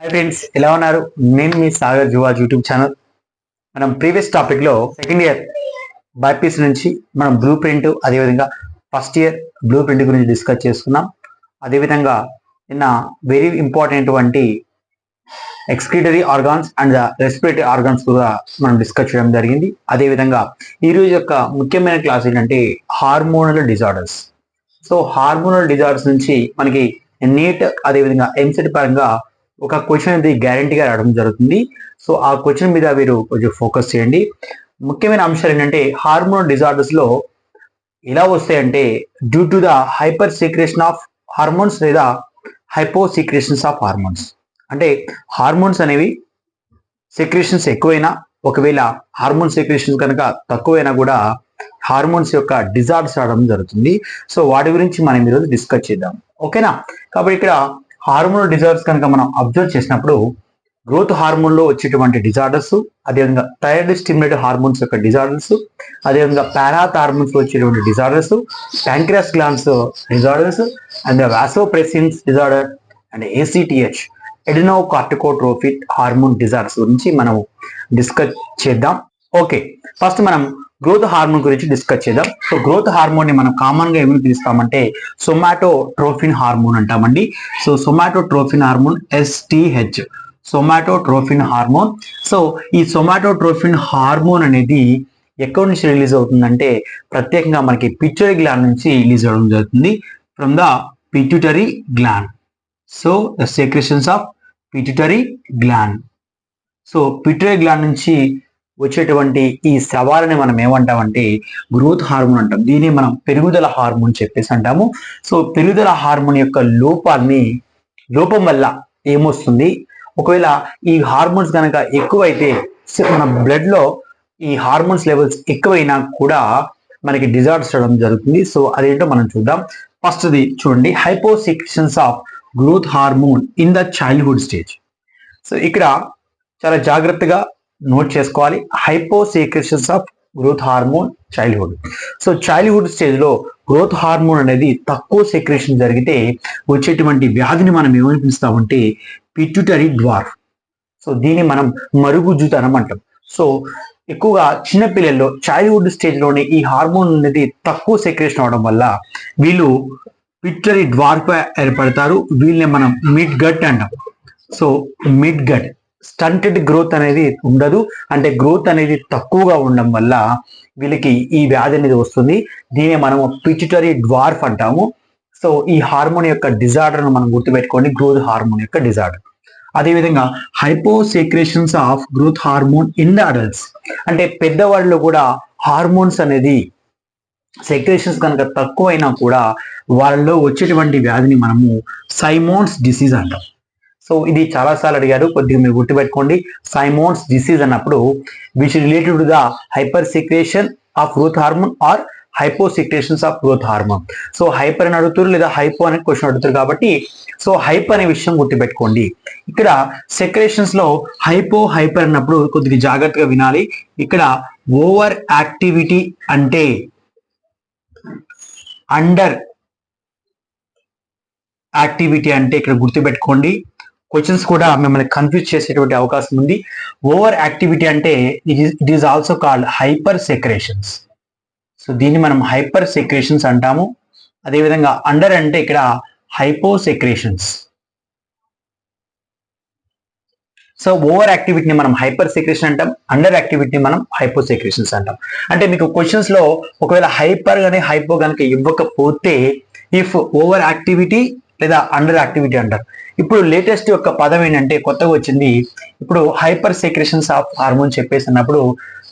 Hi friends, ఎలా ఉన్నారు? నేను మీ సాగర్ జువాజ్ యూట్యూబ్ ఛానల్. మనం ప్రీవియస్ టాపిక్లో సెకండ్ ఇయర్ బైపీసీ నుంచి మనం బ్లూ ప్రింట్, అదేవిధంగా ఫస్ట్ ఇయర్ బ్లూ ప్రింట్ గురించి డిస్కస్ చేసుకున్నాం. అదేవిధంగా నిన్న వెరీ ఇంపార్టెంట్ వంటి excretory organs and respiratory organs కూడా మనం డిస్కస్ చేయడం జరిగింది. అదేవిధంగా ఈరోజు యొక్క ముఖ్యమైన క్లాస్ ఏంటంటే hormonal disorders. So hormonal disorders నుంచి మనకి నీట్ అదేవిధంగా ఎంసెట్ పరంగా ఒక క్వశ్చన్ అనేది గ్యారంటీగా రావడం జరుగుతుంది. సో ఆ క్వశ్చన్ మీద మీరు కొంచెం ఫోకస్ చేయండి. ముఖ్యమైన అంశాలు ఏంటంటే హార్మోనల్ డిజార్డర్స్ లో ఎలా వస్తాయంటే due to the hyper secretion of hormones లేదా హైపో సీక్రేషన్స్ ఆఫ్ హార్మోన్స్. అంటే హార్మోన్స్ అనేవి సెక్రేషన్స్ ఎక్కువైనా, ఒకవేళ హార్మోన్ సెక్రేషన్స్ కనుక తక్కువైనా కూడా హార్మోన్స్ యొక్క డిజార్డర్స్ రావడం జరుగుతుంది. సో వాటి గురించి మనం ఈరోజు డిస్కస్ చేద్దాం, ఓకేనా? కాబట్టి ఇక్కడ హార్మోనల్ డిజార్డర్స్ కనుక మనం అబ్జర్వ్ చేసినప్పుడు గ్రోత్ హార్మోన్ లో వచ్చేటువంటి డిజార్డర్స్, అదేవిధంగా థైరాయిడ్ స్టిమ్యులేటెడ్ హార్మోన్స్ యొక్క డిజార్డర్స్, అదేవిధంగా పారాత్ హార్మోన్స్ లో వచ్చేటువంటి disorders, pancreas glands disorders and vasopressins disorder and ACTH adrenocorticotrophic hormone disorders గురించి మనం డిస్కస్ చేద్దాం. ఓకే, ఫస్ట్ మనం గ్రోత్ హార్మోన్ గురించి డిస్కస్ చేద్దాం. సో గ్రోత్ హార్మోన్ ని మనం కామన్ గా ఏమని పిలుస్తామంటే సొమాటోట్రోఫిన్ హార్మోన్ అంటామండి. So somatotrophin hormone STH, somatotrophin hormone. So ఈ సొమాటోట్రోఫిన్ హార్మోన్ అనేది ఎక్కడి నుంచి రిలీజ్ అవుతుందంటే ప్రత్యేకంగా మనకి పిట్యూటరీ గ్లాండ్ నుంచి రిలీజ్ అవ్వడం జరుగుతుంది, from the pituitary gland. So the secretions of pituitary gland. So pituitary gland నుంచి వచ్చేటువంటి ఈ స్రవాలని మనం ఏమంటామంటే గ్రోత్ హార్మోన్ అంటాం. దీన్ని మనం పెరుగుదల హార్మోన్ చెప్పేసి అంటాము. సో పెరుగుదల హార్మోన్ యొక్క లోపం వల్ల ఏమొస్తుంది, ఒకవేళ ఈ హార్మోన్స్ కనుక ఎక్కువైతే మన బ్లడ్ లో ఈ హార్మోన్స్ లెవెల్స్ ఎక్కువైనా కూడా మనకి డిజార్డర్స్ రావడం జరుగుతుంది. సో అదేంటో మనం చూద్దాం. ఫస్ట్ ది చూడండి, hyposecretions of growth hormone in the childhood stage. So ఇక్కడ చాలా జాగ్రత్తగా నోట్ చేసుకోవాలి, hyposecretions of growth hormone childhood. So childhood stage లో గ్రోత్ హార్మోన్ అనేది తక్కువ సెక్రేషన్ జరిగితే వచ్చేటువంటి వ్యాధిని మనం ఏమని పిలుస్తామంటే పిట్యూటరీ డ్వార్ఫ్. సో దీన్ని మనం మరుగుజ్జుతనం అంటాం. సో ఎక్కువగా చిన్నపిల్లల్లో చైల్డ్హుడ్ స్టేజ్ లోనే ఈ హార్మోన్ అనేది తక్కువ సెక్రేషన్ అవడం వల్ల వీళ్ళు పిట్యూటరీ డ్వార్ఫ్ ఏర్పడతారు. వీళ్ళని మనం మిడ్ గట్ అంటాం. So midgut stunted growth అనేది ఉండదు, అంటే గ్రోత్ అనేది తక్కువగా ఉండడం వల్ల వీళ్ళకి ఈ వ్యాధి అనేది వస్తుంది. దీన్ని మనం పిట్యూటరీ డ్వార్ఫ్ అంటాము. సో ఈ హార్మోన్ యొక్క డిజార్డర్ మనం గుర్తుపెట్టుకోండి, గ్రోత్ హార్మోన్ యొక్క డిజార్డర్. అదేవిధంగా hyposecretions of growth hormone in the adults, అంటే పెద్దవాళ్ళు కూడా హార్మోన్స్ అనేది సెక్రేషన్స్ కనుక తక్కువైనా కూడా వాళ్ళలో వచ్చేటువంటి వ్యాధిని మనము సైమోన్స్ డిసీజ్ అంటాం. సో ఇది చాలాసార్లు అడిగారు, కొద్దిగా మీరు గుర్తుపెట్టుకోండి. సైమోన్స్ డిసీజ్ అన్నప్పుడు which related to the hyper secretion of growth hormone or hyposecretions of growth hormone. So hyper అని అడుగుతారు లేదా హైపో అనే క్వశ్చన్ అడుగుతారు కాబట్టి సో హైపర్ అనే విషయం గుర్తుపెట్టుకోండి. ఇక్కడ సెక్రేషన్స్ లో హైపర్ అన్నప్పుడు కొద్దిగా జాగ్రత్తగా వినాలి. ఇక్కడ ఓవర్ యాక్టివిటీ అంటే అండర్ యాక్టివిటీ అంటే ఇక్కడ గుర్తుపెట్టుకోండి. క్వశ్చన్స్ కూడా మిమ్మల్ని కన్ఫ్యూజ్ చేసేటువంటి అవకాశం ఉంది. ఓవర్ యాక్టివిటీ అంటే it is also called hyper secretions. So దీన్ని మనం హైపర్ సెక్రేషన్స్ అంటాము. అదేవిధంగా అండర్ అంటే ఇక్కడ హైపో సెక్రేషన్స్. సో ఓవర్ యాక్టివిటీని మనం హైపర్ సెక్రేషన్ అంటాం, అండర్ యాక్టివిటీని మనం హైపో సెక్రేషన్స్ అంటాం. అంటే మీకు క్వశ్చన్స్ లో ఒకవేళ హైపర్ కానీ హైపో కనుక ఇవ్వకపోతే ఇఫ్ ఓవర్ యాక్టివిటీ లేదా అండర్ యాక్టివిటీ అంటారు. ఇప్పుడు లేటెస్ట్ యొక్క పదం ఏంటంటే కొత్తగా వచ్చింది, ఇప్పుడు హైపర్ సెక్రేషన్స్ ఆఫ్ హార్మోన్ చెప్పేసి అన్నప్పుడు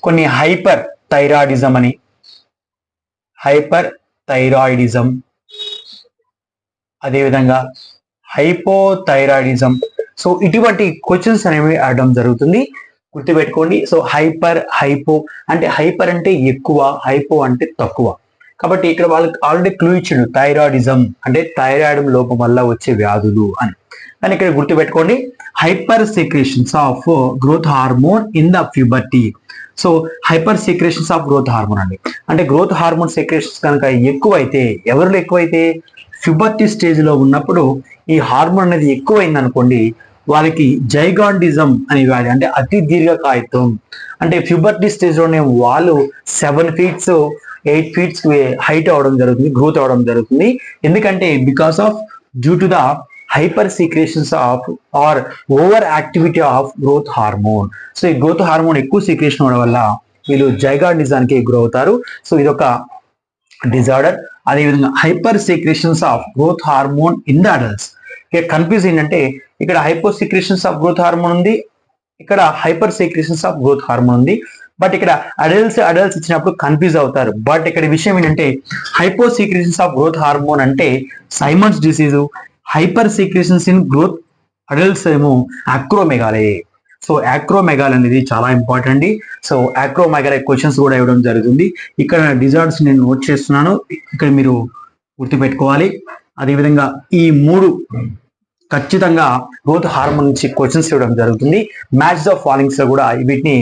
కొన్ని హైపర్ థైరాయిడిజం అని, హైపర్ థైరాయిడిజం, అదేవిధంగా హైపోథైరాయిడిజం. సో ఇటువంటి క్వశ్చన్స్ అనేవి అడగడం జరుగుతుంది, గుర్తుపెట్టుకోండి. సో హైపర్ హైపో అంటే హైపర్ అంటే ఎక్కువ, హైపో అంటే తక్కువ. కాబట్టి ఇక్కడ వాళ్ళకి ఆల్రెడీ క్లూ ఇచ్చిండు, థైరాయిడిజం అంటే థైరాయిడ్ లోపం వల్ల వచ్చే వ్యాధులు అని. కానీ ఇక్కడ గుర్తుపెట్టుకోండి, hyper secretions of growth hormone in the puberty. So hyper secretions of growth hormone అండి, అంటే గ్రోత్ హార్మోన్ సెక్రేషన్స్ కనుక ఎక్కువైతే, ఎవరిలో ఎక్కువైతే ప్యూబర్టీ స్టేజ్ లో ఉన్నప్పుడు ఈ హార్మోన్ అనేది ఎక్కువైంది అనుకోండి, వాళ్ళకి జైగాండిజం అనే వ్యాధి, అంటే అతి దీర్ఘకాయత్వం, అంటే ప్యూబర్టీ స్టేజ్ లోనే వాళ్ళు 7 feet 8 feet హైట్ అవడం జరుగుతుంది, గ్రోత్ అవడం జరుగుతుంది. ఎందుకంటే because of due to the hyper secretions of or over activity of growth hormone. So ఈ గ్రోత్ హార్మోన్ ఎక్కువ సీక్రేషన్ అవడం వల్ల వీళ్ళు జైగాండిజానికి గురవుతారు. సో ఇదొక డిజార్డర్. అదేవిధంగా hyper secretions of growth hormone in the adults. ఇక్కడ కన్ఫ్యూజ్ ఏంటంటే ఇక్కడ hypo secretions of growth hormone ఉంది, ఇక్కడ hyper secretions of growth hormone ఉంది. బట్ ఇక్కడ అడల్ట్స్ ఇచ్చినప్పుడు కన్ఫ్యూజ్ అవుతారు. బట్ ఇక్కడ విషయం ఏంటంటే hypo secretions of growth hormone అంటే Simmonds disease, hyper secretions in growth adults ఏమో అక్రోమెగాలే. సో యాక్రోమెగాల్ అనేది చాలా ఇంపార్టెంట్ అండి. సో యాక్రోమెగాలే క్వశ్చన్స్ కూడా ఇవ్వడం జరుగుతుంది. ఇక్కడ డిజార్డర్స్ నేను నోట్ చేస్తున్నాను, ఇక్కడ మీరు గుర్తుపెట్టుకోవాలి. అదేవిధంగా ఈ 3 ఖచ్చితంగా గ్రోత్ హార్మోన్ నుంచి క్వశ్చన్స్ ఇవ్వడం జరుగుతుంది. మ్యాచ్ ద ఫాలోయింగ్స్ లో కూడా వీటిని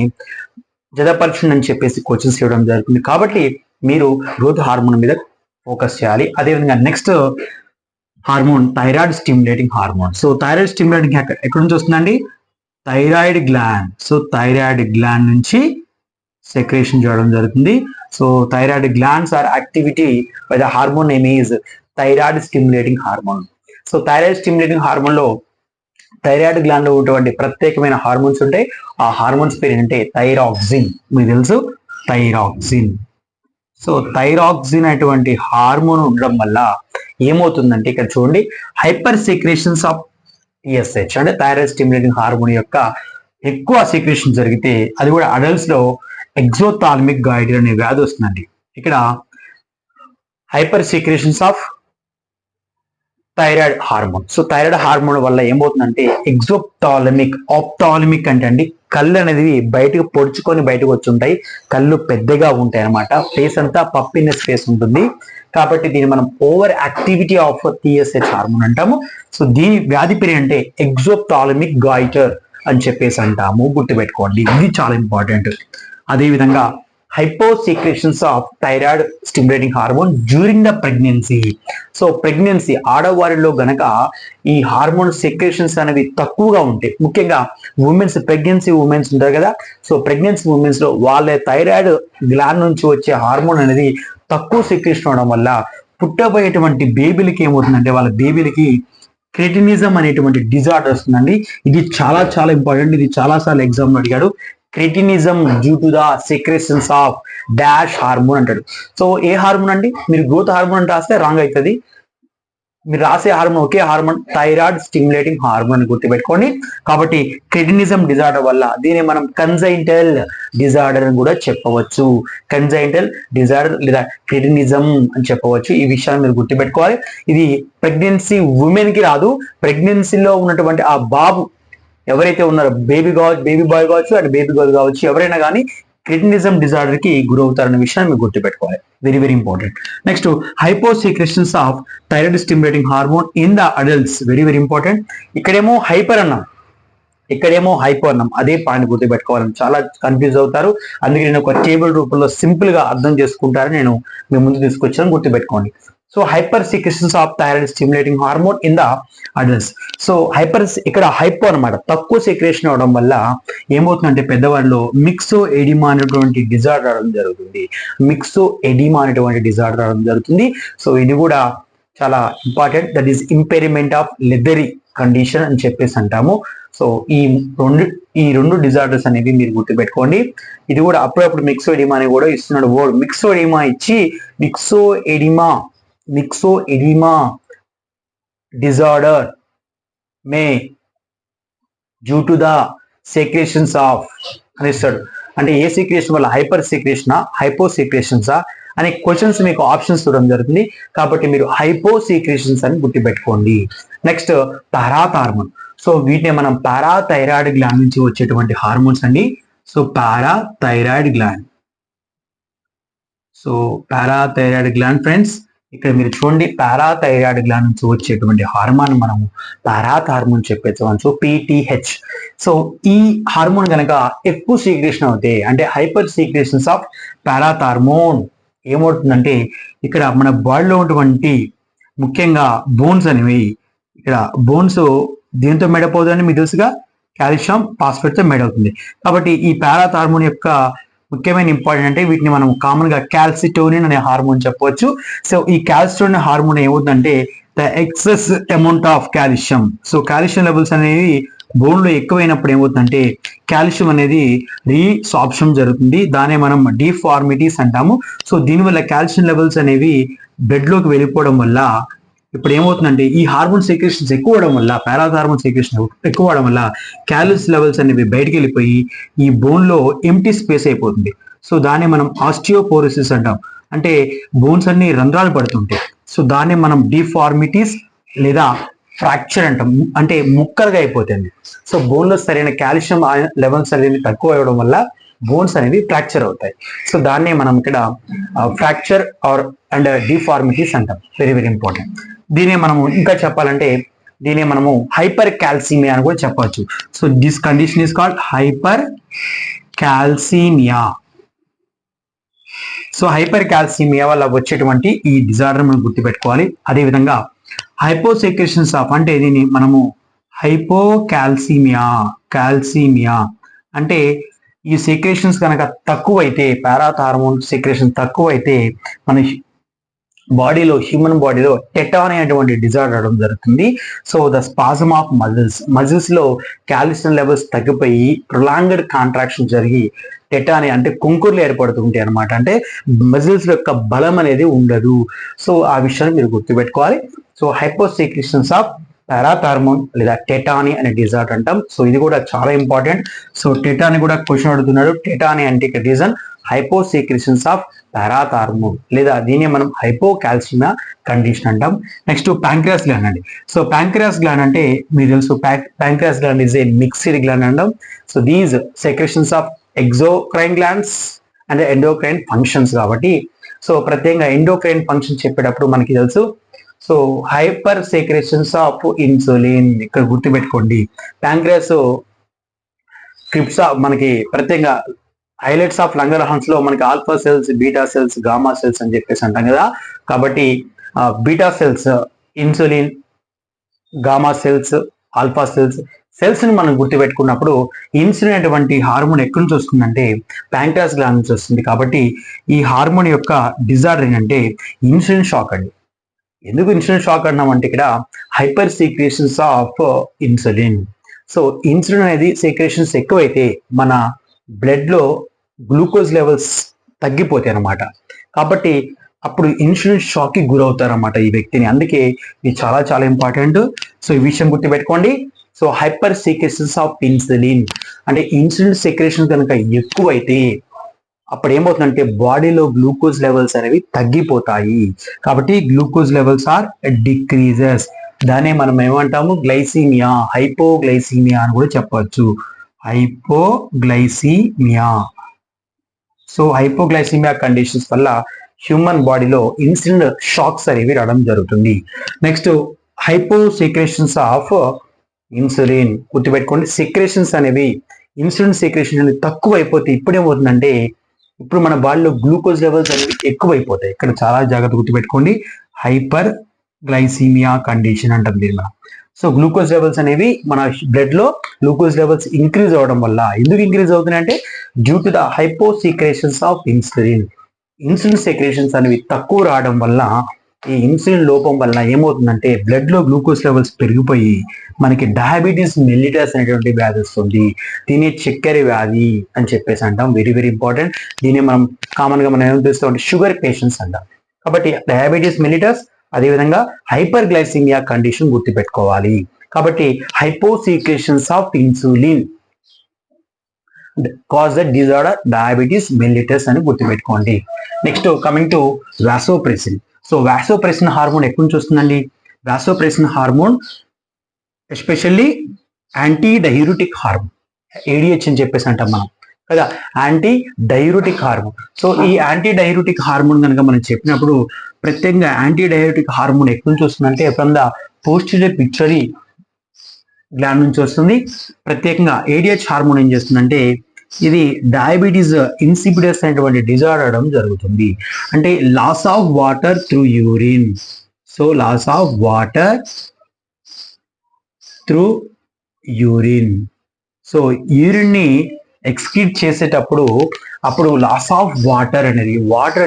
జతపరచండి అని చెప్పేసి క్వశ్చన్స్ ఇవ్వడం జరుగుతుంది. కాబట్టి మీరు గ్రోత్ హార్మోన్ మీద ఫోకస్ చేయాలి. అదేవిధంగా next hormone thyroid stimulating hormone. So thyroid stimulating ఎక్కడి నుంచి వస్తుందండి? Thyroid gland. So thyroid gland నుంచి సెక్రేషన్ చేయడం జరుగుతుంది. So thyroid glands are activity by the hormone name is thyroid stimulating hormone. So thyroid stimulating hormone లో thyroid gland లో ఉన్నటువంటి ప్రత్యేకమైన హార్మోన్స్ ఉంటాయి. ఆ హార్మోన్స్ పేరు ఏంటంటే థైరాక్సిన్. మీకు తెలుసు థైరాక్సిన్. సో థైరాక్సిన్ అటువంటి హార్మోన్ ఉండడం వల్ల ఏమవుతుందంటే ఇక్కడ చూడండి, హైపర్ సీక్రేషన్స్ ఆఫ్ టిఎస్హెచ్ అంటే థైరాయిడ్ స్టిమ్యులేటింగ్ హార్మోన్ యొక్క ఎక్కువ సీక్రేషన్ జరిగితే అది కూడా అడల్ట్స్ లో ఎగ్జోథాల్మిక్ గాయిటర్ అనే వ్యాధి వస్తుందండి. ఇక్కడ hyper secretions of thyroid hormone. So thyroid hormone వల్ల ఏమవుతుందంటే ఎగ్జోథాలమిక్, ఆప్థాలమిక్ అంటే అండి కళ్ళు అనేది బయటకు పొడుచుకొని బయటకు వచ్చి ఉంటాయి, కళ్ళు పెద్దగా ఉంటాయి అనమాట, ఫేస్ అంతా పప్పినెస్ ఫేస్ ఉంటుంది. కాబట్టి దీన్ని మనం over activity of TSH hormone అంటాము. సో దీని వ్యాధి పేరు అంటే ఎగ్జోథాలమిక్ గాయిటర్ అని చెప్పేసి అంటాము, గుర్తుపెట్టుకోండి, ఇది చాలా ఇంపార్టెంట్. అదేవిధంగా hyposecretions of thyroid stimulating hormone during the pregnancy. So pregnancy ఆడవారిలో గనక ఈ హార్మోన్ సెక్రేషన్స్ అనేవి తక్కువగా ఉంటాయి. ముఖ్యంగా ఉమెన్స్, ప్రెగ్నెన్సీ ఉమెన్స్ ఉంటారు కదా, సో ప్రెగ్నెన్సీ ఉమెన్స్ లో వాళ్ళ థైరాయిడ్ గ్లాండ్ నుంచి వచ్చే హార్మోన్ అనేది తక్కువ సెక్రేషన్ అవడం వల్ల పుట్టబోయేటువంటి బేబీలకి ఏమవుతుందంటే వాళ్ళ బేబీలకి క్రెటినిజం అనేటువంటి డిజార్డర్ వస్తుందండి. ఇది చాలా చాలా ఇంపార్టెంట్, ఇది చాలా సార్లు ఎగ్జామ్ అడిగాడు. Cretinism due to the secretions of dash hormone అంటాడు. సో ఏ హార్మోన్ అండి? మీరు గ్రోత్ హార్మోన్ అని రాస్తే రాంగ్ అవుతుంది. మీరు రాసే హార్మోన్ ఒకే హార్మోన్, థైరాయిడ్ స్టిమ్యులేటింగ్ హార్మోన్ అని గుర్తుపెట్టుకోండి. కాబట్టి క్రెటినిజం డిజార్డర్ వల్ల దీన్ని మనం కన్జైంటల్ డిజార్డర్ అని కూడా చెప్పవచ్చు. కన్జైంటల్ డిజార్డర్ లేదా క్రెటినిజం అని చెప్పవచ్చు. ఈ విషయాన్ని మీరు గుర్తుపెట్టుకోవాలి. ఇది ప్రెగ్నెన్సీ ఉమెన్ కి రాదు, ప్రెగ్నెన్సీలో ఉన్నటువంటి ఆ బాబు ఎవరైతే ఉన్నారో, బేబీ కావచ్చు, బేబీ బాయ్ కావచ్చు, అండ్ బేబీ గర్ల్ కావచ్చు, ఎవరైనా కానీ క్రెటినిజం డిజార్డర్ కి గురవుతారన్న విషయాన్ని మీరు గుర్తుపెట్టుకోవాలి. Very very important. Next hyposecretions of thyroid stimulating hormone in the adults. Very very important. ఇక్కడేమో హైపర్ అన్నాం, ఇక్కడేమో హైపో అన్నాం. అదే పాయింట్ గుర్తుపెట్టుకోవాలని చాలా కన్ఫ్యూజ్ అవుతారు. అందుకే నేను ఒక టేబుల్ రూపంలో సింపుల్ గా అర్థం చేసుకుంటారని నేను మీ ముందు తీసుకొచ్చాను, గుర్తుపెట్టుకోండి. So hyper secretions of thyroid stimulating hormone in the adults. So ఇక్కడ హైపో అనమాట, తక్కువ సెక్రేషన్ అవడం వల్ల ఏమవుతుందంటే పెద్దవాళ్ళలో మిక్సో ఎడిమా అనేటువంటి డిజార్డర్ రావడం జరుగుతుంది. మిక్సో ఎడిమా అనేటువంటి డిజార్డర్ రావడం జరుగుతుంది. సో ఇది కూడా చాలా important. That is impairment of leathery condition అని చెప్పేసి అంటాము. సో ఈ రెండు డిజార్డర్స్ అనేవి మీరు గుర్తుపెట్టుకోండి. ఇది కూడా అప్పుడప్పుడు మిక్సో ఎడిమా అని కూడా ఇస్తున్నాడు వర్డ్. మిక్సో ఎడిమా ఇచ్చి myxoedema disorder may due to the secretions of అని ఇస్తాడు. అంటే ఏ సీక్రేషన్ వల్ల, హైపర్ సీక్రేషనా హైపో సీక్రేషన్సా అనే క్వశ్చన్స్ మీకు ఆప్షన్స్ ఇవ్వడం జరుగుతుంది. కాబట్టి మీరు హైపో సీక్రేషన్స్ అని గుర్తుపెట్టుకోండి. Next parathormone. సో వీటిని మనం పారాథైరాయిడ్ గ్లాండ్ నుంచి వచ్చేటువంటి హార్మోన్స్ అండి. So parathyroid gland. So parathyroid gland friends, ఇక్కడ మీరు చూడండి, పారాథైరాయిడ్ గ్లాండ్ నుంచి వచ్చేటువంటి హార్మోన్ మనము పారాథార్మోన్ చెప్పచ్చు, పిటిహెచ్. సో ఈ హార్మోన్ కనుక ఎక్కువ సీక్రేషన్ అవుతాయి అంటే హైపర్ సీక్రేషన్స్ ఆఫ్ పారాథార్మోన్ ఏమవుతుందంటే ఇక్కడ మన బాడీలో ఉన్నటువంటి ముఖ్యంగా బోన్స్ అనేవి, ఇక్కడ బోన్స్ దీంతో మేడప్ అవుతుందని మీకు తెలుసుగా, కాల్షియం ఫాస్ఫేట్ తో మేడ్ అవుతుంది. కాబట్టి ఈ పారాథ్ హార్మోన్ యొక్క ముఖ్యమైన ఇంపార్టెంట్ అంటే వీటిని మనం కామన్ గా క్యాల్సిటోనిన్ అనే హార్మోన్ చెప్పవచ్చు. సో ఈ క్యాల్సిటోనిన్ హార్మోన్ ఏమవుతుందంటే the excess amount of calcium. So calcium levels అనేవి బోన్ లో ఎక్కువైనప్పుడు ఏమవుతుందంటే కాల్షియం అనేది రీసార్ప్షన్ జరుగుతుంది. దానే మనం డిఫార్మిటీస్ అంటాము. సో దీనివల్ల కాల్షియం లెవెల్స్ అనేవి బ్లడ్ లోకి వెళ్ళిపోవడం వల్ల ఇప్పుడు ఏమవుతుందంటే ఈ హార్మోన్ సెక్రేషన్స్ ఎక్కువ అవడం వల్ల, పారాథ్ హార్మోన్ సెక్రేషన్ ఎక్కువ అవడం వల్ల క్యాలరీస్ లెవెల్స్ అనేవి బయటికి వెళ్ళిపోయి ఈ బోన్ లో ఎంటీ స్పేస్ అయిపోతుంది. సో దాన్ని మనం ఆస్టియోపోరోసిస్ అంటాం. అంటే బోన్స్ అన్ని రంధ్రాలు పడుతుంటాయి. సో దాన్ని మనం డిఫార్మిటీస్ లేదా ఫ్రాక్చర్ అంటాం. అంటే ముక్కలుగా అయిపోతుంది. సో బోన్ లో సరైన కాల్షియం లెవెల్స్ అనేవి తక్కువ అవ్వడం వల్ల బోన్స్ అనేవి ఫ్రాక్చర్ అవుతాయి. సో దాన్నే మనం ఇక్కడ ఫ్రాక్చర్ ఆర్ అండ్ డిఫార్మిటీస్ అంటాం. Very very important. దీనే మనము ఇంకా చెప్పాలంటే దీనే మనము హైపర్ కాల్సిమియా అని కూడా చెప్పవచ్చు. So this condition is called hypercalcaemia. So hypercalcaemia వల్ల వచ్చేటువంటి ఈ డిజార్డర్ మనం గుర్తుపెట్టుకోవాలి. అదేవిధంగా హైపోసెక్రేషన్స్ ఆఫ్ అంటే దీన్ని మనము హైపోకాల్సిమియా కాల్సిమియా అంటే ఈ సెక్రేషన్స్ కనుక తక్కువైతే, పారాథ్ హార్మోన్ సెక్రేషన్ తక్కువైతే మన బాడీలో, హ్యూమన్ బాడీలో టెటానీ అనేటువంటి డిజార్డర్ అవడం జరుగుతుంది. So the spasm of muscles లో కాల్షియం లెవెల్స్ తగ్గిపోయి ప్రొలాంగ్డ్ కాంట్రాక్షన్ జరిగి టెటానీ అంటే కుంకుర్లు ఏర్పడుతుంటాయి అనమాట. అంటే మజిల్స్ యొక్క బలం అనేది ఉండదు. సో ఆ విషయాన్ని మీరు గుర్తుపెట్టుకోవాలి. So hyposecretions of parathormone లేదా టెటానీ అనే డిజార్డర్ అంటాం. సో ఇది కూడా చాలా ఇంపార్టెంట్. సో టెటానీ కూడా క్వశ్చన్ అడుగుతున్నాడు. టెటానీ అంటే ఇక్కడ reason hyposecretions of parathormone లేదా దీన్ని మనం హైపోకాల్సిమియా కండిషన్ అంటాం. నెక్స్ట్ ప్యాంక్రియాస్ గ్లాండ్ అండి. సో ప్యాంక్రియాస్ గ్లాండ్ అంటే మీకు తెలుసు, pancreas gland is a mixed gland అంటాం. So these secretions of exocrine glands and endocrine functions కాబట్టి, సో ప్రత్యేకంగా ఎండోక్రైన్ ఫంక్షన్ చెప్పేటప్పుడు మనకి తెలుసు. So hyper secretions of insulin ఇక్కడ గుర్తుపెట్టుకోండి. ప్యాంక్రియాస్ క్రిప్స్ మనకి ప్రత్యేకంగా హైలైట్స్ ఆఫ్ లంగర్హాన్స్ లో మనకి alpha cells, beta cells, gamma cells అని చెప్పేసి అంటాం కదా. కాబట్టి beta cells insulin, gamma cells, alpha cells ని మనం గుర్తుపెట్టుకున్నప్పుడు ఇన్సులిన్ అటువంటి హార్మోన్ ఎక్కడి నుంచి వస్తుందంటే ప్యాంక్రియాస్ గ్లాండ్ నుంచి వస్తుంది. కాబట్టి ఈ హార్మోన్ యొక్క డిజార్డర్ ఏంటంటే ఇన్సులిన్ షాక్ అండి. ఎందుకు ఇన్సులిన్ షాక్ అన్నామంటే ఇక్కడ hyper secretions of insulin. So insulin అనేది సీక్రేషన్స్ ఎక్కువైతే మన బ్లడ్ లో గ్లూకోజ్ లెవెల్స్ తగ్గిపోతాయి అన్నమాట. కాబట్టి అప్పుడు ఇన్సులిన్ షాక్ కి గురవుతారు అన్నమాట ఈ వ్యక్తిని. అందుకే ఇది చాలా చాలా ఇంపార్టెంట్. సో ఈ విషయం గుర్తుపెట్టుకోండి. So hyper secretions of insulin అంటే ఇన్సులిన్ సెక్రేషన్ కనుక ఎక్కువైతే అప్పుడు ఏమవుతుందంటే బాడీలో గ్లూకోజ్ లెవెల్స్ అనేవి తగ్గిపోతాయి. కాబట్టి గ్లూకోజ్ లెవెల్స్ ఆర్ డిక్రీజెస్. దాన్ని మనం ఏమంటాము గ్లైసీమియా, హైపోగ్లైసీమియా అని కూడా చెప్పవచ్చు. హైపోగ్లైసీమియా. సో హైపోగ్లైసీమియా కండిషన్స్ వల్ల హ్యూమన్ బాడీలో ఇన్సులిన్ షాక్స్ అనేవి రావడం జరుగుతుంది. నెక్స్ట్ హైపోసెక్రేషన్స్ ఆఫ్ ఇన్సులిన్ గుర్తుపెట్టుకోండి. సెక్రేషన్స్ అనేవి ఇన్సులిన్ సెక్రేషన్ అనేది తక్కువ అయిపోతే ఇప్పుడు ఏమవుతుందంటే ఇప్పుడు మన బాడీలో గ్లూకోజ్ లెవెల్స్ అనేవి ఎక్కువైపోతాయి. ఇక్కడ చాలా జాగ్రత్త గుర్తుపెట్టుకోండి. హైపర్ గ్లైసీమియా కండిషన్ అంటాం దీన్ని మనం. సో గ్లూకోజ్ లెవెల్స్ అనేవి మన బ్లడ్ లో గ్లూకోజ్ లెవెల్స్ ఇంక్రీజ్ అవడం వల్ల, ఎందుకు ఇంక్రీజ్ అవుతున్నాయంటే due to the hyposecretions of insulin. Insulin secretions అనేవి తక్కువ రావడం వల్ల, ఈ ఇన్సులిన్ లోపం వల్ల ఏమవుతుందంటే బ్లడ్ లో గ్లూకోజ్ లెవెల్స్ పెరిగిపోయి మనకి డయాబెటీస్ మెల్లిటస్ అనేటువంటి వ్యాధి వస్తుంది. దీన్ని చక్కెర వ్యాధి అని చెప్పేసి అంటాం. Very very important. దీన్ని మనం కామన్ గా మనం ఏం తెలుస్తాం షుగర్ పేషెంట్స్ అంటాం. కాబట్టి డయాబెటీస్ మెల్లిటస్ అదేవిధంగా హైపర్ గ్లైసీమియా కండిషన్ గుర్తుపెట్టుకోవాలి. కాబట్టి hyposecretions of insulin cause the disorder diabetes mellitus అని గుర్తుపెట్టుకోండి. Next coming to vasopressin. So vasopressin hormone ఎక్కడి నుంచి వస్తుందండి? Vasopressin hormone especially anti diuretic hormone, ADH అని చెప్పేసి అంటాం మనం కదా, యాంటీ డయూరిటిక్ హార్మోన్. సో ఈ యాంటీ డయూరిటిక్ హార్మోన్ కనుక మనం చెప్పినప్పుడు ప్రత్యేకంగా యాంటీ డయూరిటిక్ హార్మోన్ ఎక్కడి నుంచి వస్తుందంటే from the posterior pituitary gland నుంచి వస్తుంది. ప్రత్యేకంగా ఏడిహెచ్ హార్మోన్ ఏం చేస్తుందంటే ఇది డయాబెటీస్ ఇన్సిపిడస్ అనేటువంటి డిజార్డర్ అవడం జరుగుతుంది. అంటే loss of water through urine. So loss of water through urine. So urine ని ఎక్స్క్రీట్ చేసేటప్పుడు లాస్ ఆఫ్ వాటర్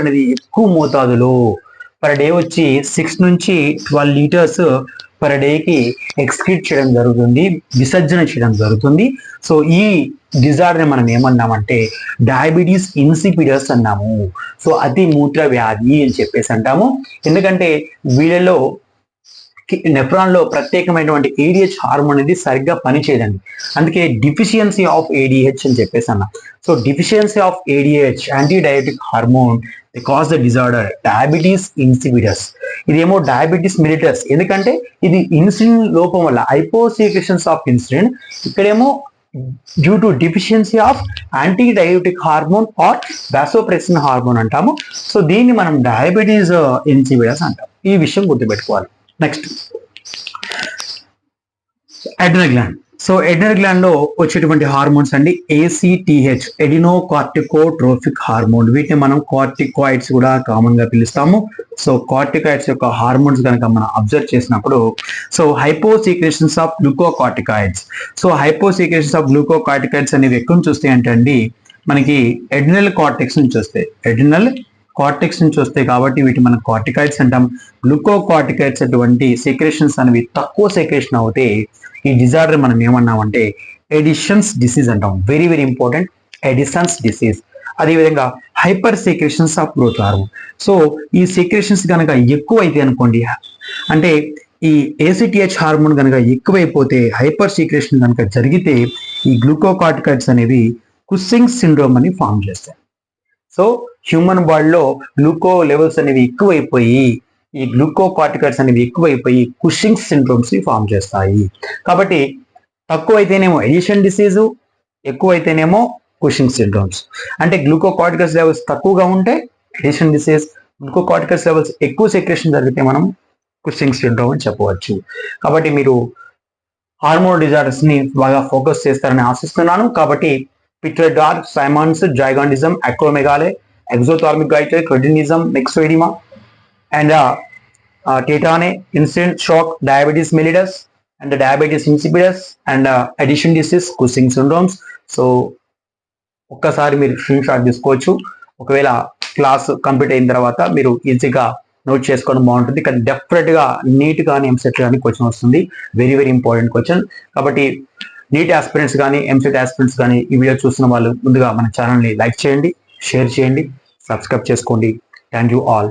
అనేది ఎక్కువ మోతాదులో పర్ డే వచ్చి 6 నుంచి 12 లీటర్స్ పర్ డేకి ఎక్స్క్రీట్ చేయడం జరుగుతుంది, విసర్జన చేయడం జరుగుతుంది. సో ఈ డిజార్డర్ మనం ఏమన్నామంటే డయాబెటీస్ ఇన్సిపిడస్ అన్నాము. సో అతి మూత్ర వ్యాధి అని చెప్పేసి అంటాము. ఎందుకంటే వీళ్ళలో నెఫ్రాన్ లో ప్రత్యేకమైనటువంటి ఏడిహెచ్ హార్మోన్ అనేది సరిగ్గా పనిచేయదండి. అందుకే డిఫిషియన్సీ ఆఫ్ ఏడిహెచ్ అని చెప్పేసి అన్నా. So deficiency of ADH anti diabetic hormone cause the disorder diabetes insipidus. ఇదేమో డయాబెటీస్ మిలిటస్, ఎందుకంటే ఇది ఇన్సులిన్ లోపం వల్ల హైపోసెక్రెషన్స్ ఆఫ్ ఇన్సులిన్. ఇక్కడేమో due to deficiency of anti diabetic hormone or vasopressin hormone అంటాము. సో దీన్ని మనం డయాబెటీస్ ఇన్సిపిడస్ అంటాం. ఈ విషయం గుర్తుపెట్టుకోవాలి. Next adrenal gland. So adrenal gland లో వచ్చేటువంటి హార్మోన్స్ అండి ACTH, ఎడినోకార్టికోట్రోఫిక్ హార్మోన్. వీటిని మనం కార్టికాయిడ్స్ కూడా కామన్ గా పిలుస్తాము. సో కార్టికాయిడ్స్ యొక్క హార్మోన్స్ కనుక మనం అబ్జర్వ్ చేసినప్పుడు so hyposecretions of glucocorticoids. So hyposecretions of glucocorticoids అనేవి ఎక్కడ నుంచి వస్తాయి అంటే అండి మనకి అడ్రినల్ కార్టెక్స్ నుంచి వస్తాయి. అడ్రినల్ కార్టెక్స్ నుంచి వస్తాయి కాబట్టి వీటి మనం కార్టికాయిడ్స్ అంటాం. గ్లూకోకార్టికాయిడ్స్ అటువంటి సెక్రేషన్స్ అనేవి తక్కువ సెక్రేషన్ అవుతే ఈ డిజార్డర్ మనం ఏమన్నామంటే ఎడిషన్స్ డిసీజ్ అంటాం. Very very important, Addison's disease. అదేవిధంగా hyper secretions of growth hormone. So ఈ సెక్రేషన్స్ కనుక ఎక్కువైతే అనుకోండి, అంటే ఈ ACTH హార్మోన్ కనుక ఎక్కువైపోతే, హైపర్ సెక్రేషన్ కనుక జరిగితే ఈ గ్లూకోకార్టికాయిడ్స్ అనేవి కుస్సింగ్ సిండ్రోమ్ అని ఫామ్ చేస్తాయి. సో హ్యూమన్ బాడీలో గ్లూకో లెవెల్స్ అనేవి ఎక్కువైపోయి ఈ గ్లూకోకార్టికాయిడ్స్ అనేవి ఎక్కువైపోయి కుషింగ్ సిండ్రోమ్స్ ని ఫామ్ చేస్తాయి. కాబట్టి తక్కువైతేనేమో ఎడిషన్ డిసీజు, ఎక్కువైతేనేమో కుషింగ్ సిండ్రోమ్స్. అంటే గ్లూకోకార్టికాయిడ్స్ లెవెల్స్ తక్కువగా ఉంటే ఎడిషన్ డిసీజ్, గ్లూకోకార్టికాయిడ్స్ లెవెల్స్ ఎక్కువ సెక్రేషన్ జరిగితే మనం కుషింగ్ సిండ్రోమ్ అని చెప్పవచ్చు. కాబట్టి మీరు హార్మోన్ డిజార్డర్స్ ని బాగా ఫోకస్ చేస్తారని ఆశిస్తున్నాను. కాబట్టి pituitary, Simmonds, gigantism, acromegaly, exothalamic goiter, cretinism, myxoedema, and tetane, instant shock, diabetes mellitus, and the diabetes insipidus, and addition disease, Cushing syndromes. So ఒక్కసారి మీరు స్క్రీన్ షాట్ తీసుకోవచ్చు. ఒకవేళ క్లాస్ కంప్లీట్ అయిన తర్వాత మీరు ఈజీగా నోట్ చేసుకోవడం బాగుంటుంది. కానీ డెఫినెట్ గా నీట్ కానీ ఎంసెట్ కానీ క్వశ్చన్ వస్తుంది. Very very important question. కాబట్టి నీట్ ఆస్పిరెంట్స్ కానీ ఎంసెట్ ఆస్పిరెంట్స్ కానీ ఈ వీడియో చూస్తున్న వాళ్ళు ముందుగా మన ఛానల్ని లైక్ చేయండి, షేర్ చేయండి, సబ్స్క్రైబ్ చేసుకోండి. Thank you all.